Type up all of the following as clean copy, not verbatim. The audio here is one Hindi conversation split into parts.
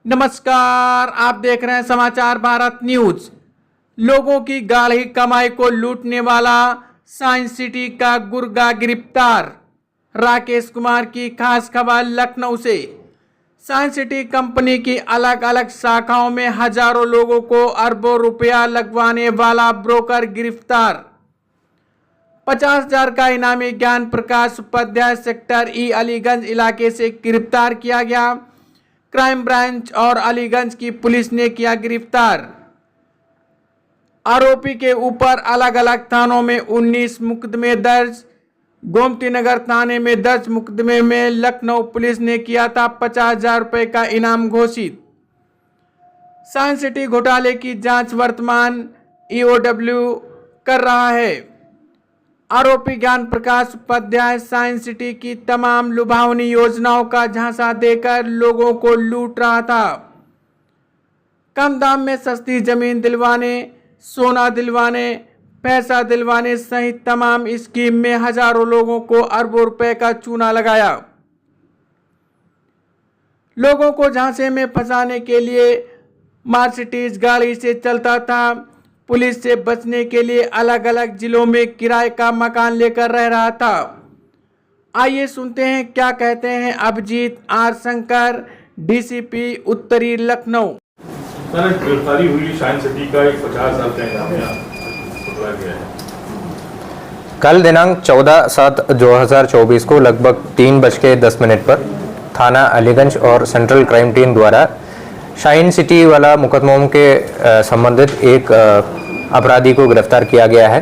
नमस्कार, आप देख रहे हैं समाचार भारत न्यूज। लोगों की गाढ़ी कमाई को लूटने वाला साइंस सिटी का गुर्गा गिरफ्तार। राकेश कुमार की खास खबर लखनऊ से। साइंस सिटी कंपनी की अलग अलग शाखाओं में हजारों लोगों को अरबों रुपया लगवाने वाला ब्रोकर गिरफ्तार। 50,000 का इनामी ज्ञान प्रकाश उपाध्याय सेक्टर ई अलीगंज इलाके से गिरफ्तार किया गया। क्राइम ब्रांच और अलीगंज की पुलिस ने किया गिरफ्तार। आरोपी के ऊपर अलग अलग थानों में 19 मुकदमे दर्ज। गोमती नगर थाने में दर्ज मुकदमे में लखनऊ पुलिस ने किया था 50,000 रुपए का इनाम घोषित। साइंस सिटी घोटाले की जांच वर्तमान ईओडब्ल्यू कर रहा है। आरोपी ज्ञान प्रकाश उपाध्याय साइंस सिटी की तमाम लुभावनी योजनाओं का झांसा देकर लोगों को लूट रहा था। कम दाम में सस्ती जमीन दिलवाने, सोना दिलवाने, पैसा दिलवाने सहित तमाम स्कीम में हजारों लोगों को अरबों रुपए का चूना लगाया। लोगों को झांसे में फंसाने के लिए मर्सिडीज गाड़ी से चलता था। पुलिस से बचने के लिए अलग अलग जिलों में किराए का मकान लेकर रह रहा था। आइए सुनते हैं क्या कहते हैं अभिजीत आर शंकर, डीसीपी उत्तरी लखनऊ। सर, गिरफ्तारी हुई साइंस सिटी का एक 50,000 का इनाम पकड़ा गया है। कल दिनांक 14/7/2024 को लगभग 3:10 पर थाना अलीगंज और सेंट्रल क्राइम टीम द्वारा शाइन सिटी वाला मुकदमों के संबंधित एक अपराधी को गिरफ्तार किया गया है।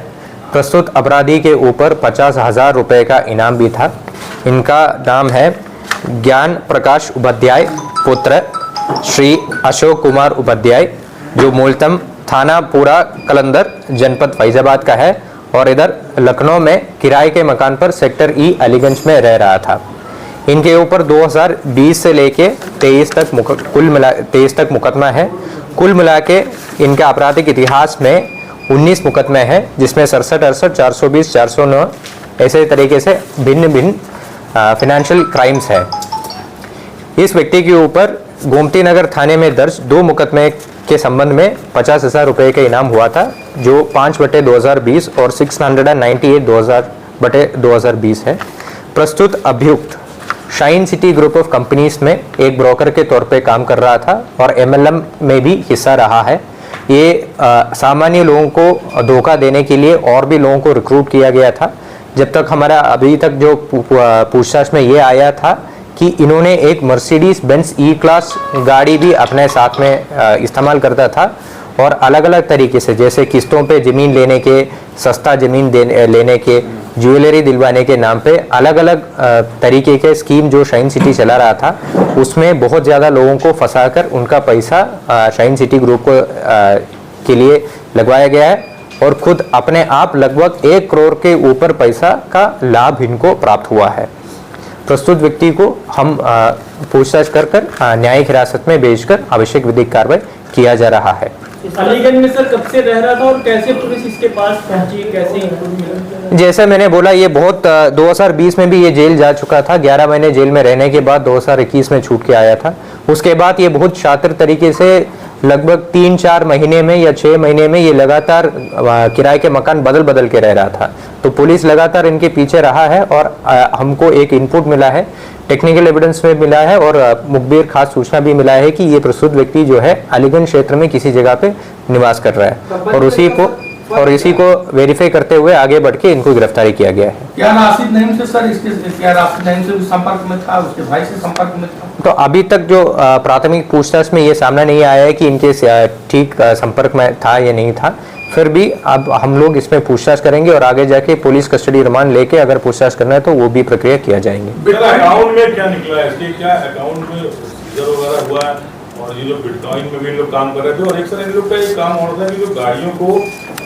प्रस्तुत अपराधी के ऊपर 50,000 रुपये का इनाम भी था। इनका नाम है ज्ञान प्रकाश उपाध्याय पुत्र श्री अशोक कुमार उपाध्याय, जो मूलतः थाना पूरा कलंदर जनपद फैजाबाद का है और इधर लखनऊ में किराए के मकान पर सेक्टर ई अलीगंज में रह रहा था। इनके ऊपर 2020 से लेके 23 तक मुकदमा है। कुल मिला के इनके आपराधिक इतिहास में 19 मुकदमे हैं, जिसमें 67, 68, 420, 409 ऐसे तरीके से भिन्न भिन्न फिनेंशियल क्राइम्स है। इस व्यक्ति के ऊपर गोमती नगर थाने में दर्ज 2 मुकदमे के संबंध में 50,000 रुपये का इनाम हुआ था, जो 5/2020 और 698 2020 है। प्रस्तुत अभियुक्त shine city group of companies में एक ब्रोकर के तौर पे काम कर रहा था और MLM में भी हिस्सा रहा है। ये सामान्य लोगों को धोखा देने के लिए और भी लोगों को रिक्रूट किया गया था। जब तक हमारा अभी तक जो पूछताछ में ये आया था कि इन्होंने एक मर्सिडीज बेंज ई क्लास गाड़ी भी अपने साथ में इस्तेमाल करता था और अलग अलग तरीके से, जैसे किस्तों पे ज़मीन लेने के, सस्ता ज़मीन लेने के, ज्वेलरी दिलवाने के नाम पे अलग अलग तरीके के स्कीम जो शाइन सिटी चला रहा था, उसमें बहुत ज़्यादा लोगों को फंसाकर उनका पैसा शाइन सिटी ग्रुप को के लिए लगवाया गया है और खुद अपने आप लगभग 1 करोड़ के ऊपर पैसा का लाभ इनको प्राप्त हुआ है। प्रस्तुत व्यक्ति को हम पूछताछ कर न्यायिक हिरासत में भेजकर आवश्यक विधिक कार्रवाई किया जा रहा है। अलीगंज में सर कब से रह रहा था और कैसे पुलिस इसके पास पहुंची, कैसे इनपुट मिला? जैसे मैंने बोला, ये बहुत 2020 में भी ये जेल जा चुका था। 11 महीने जेल में रहने के बाद 2021 में छूट के आया था। उसके बाद ये बहुत शातिर तरीके से लगभग 3-4 महीने में या 6 महीने में ये लगातार किराए के मकान बदल के रह रहा था। तो पुलिस लगातार इनके पीछे रहा है और हमको एक इनपुट मिला है, टेक्निकल एविडेंस में मिला है और मुखबिर खास सूचना भी मिला है कि ये प्रस्तुत व्यक्ति जो है अलीगंज क्षेत्र में किसी जगह पे निवास कर रहा है और इसी को वेरीफाई करते हुए आगे बढ़ के इनको गिरफ्तारी किया गया है। क्या राशिद नईम से सर क्या राशिद नईम से संपर्क में था, उसके भाई से संपर्क में था? तो अभी तक जो प्राथमिक पूछताछ में ये सामने नहीं आया है कि इनके ठीक संपर्क में था या नहीं था। फिर भी अब हम लोग इसमें पूछताछ करेंगे और आगे जाके पुलिस कस्टडी रिमांड लेके अगर पूछताछ करना है तो वो भी प्रक्रिया किया जाएंगे। अकाउंट में क्या निकला है, इसके क्या अकाउंट में वगैरह हुआ है? और ये जो बिटकॉइन में भी लोग काम कर रहे थे और एक सर इन लोग का एक काम और था कि जो गाड़ियों को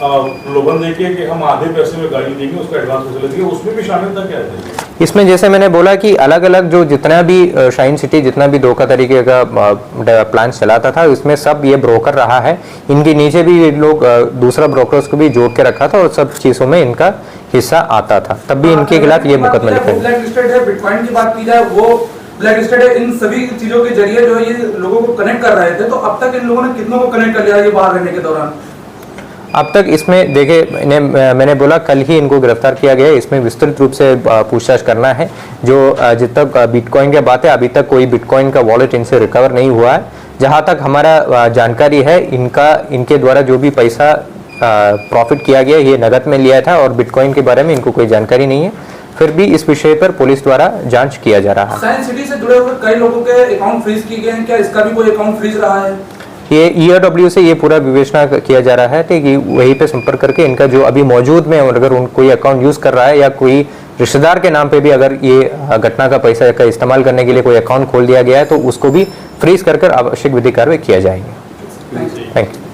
प्रलोभन देके कि हम आधे पैसे में गाड़ी देंगे, उसका एडवांस वसूल देंगे, उसमें भी शामिल था क्या है? इसमें जैसे मैंने बोला कि अलग अलग जो जितना भी शाइन सिटी जितना भी धोखा तरीके का प्लान चलाता था, उसमें सब ये ब्रोकर रहा है। इनके नीचे भी लोग दूसरा ब्रोकर्स को भी जोड़ के रखा था और सब चीज़ों में इनका हिस्सा आता था, तब भी इनके खिलाफ ये मुकदमा लिखा है। बिटकॉइन की बात की जाए, वो ब्लैक स्टेट है, इन सभी चीजों के जरिए जो है ये लोगों को कनेक्ट कर रहे थे। तो अब तक इन लोगों ने कितनों को कनेक्ट कर लिया ये बाहर रहने के दौरान? अब तक इसमें देखिए मैंने बोला कल ही इनको गिरफ्तार किया गया है। इसमें विस्तृत रूप से पूछताछ करना है। जो जब तक बिटकॉइन की बात है, अभी तक कोई बिटकॉइन का वॉलेट इनसे रिकवर नहीं हुआ है। जहां तक हमारा जानकारी है, इनके द्वारा जो भी पैसा प्रॉफिट किया गया ये नगद में लिया था और बिटकॉइन के बारे में इनको कोई जानकारी नहीं है। फिर भी इस विषय पर पुलिस द्वारा जांच किया जा रहा है। साइंस सिटी से जुड़े हुए कई लोगों के अकाउंट फ्रीज किए गए हैं, क्या इसका भी कोई अकाउंट फ्रीज रहा है? ये ERW से ये पूरा विवेचना किया जा रहा है कि वहीं पे संपर्क करके इनका जो अभी मौजूद में अगर कोई अकाउंट यूज कर रहा है या कोई रिश्तेदार के नाम पे भी अगर ये घटना का पैसा का इस्तेमाल करने के लिए कोई अकाउंट खोल दिया गया है तो उसको भी फ्रीज कर आवश्यक विधि कार्रवाई किया जाएगी। Thank you.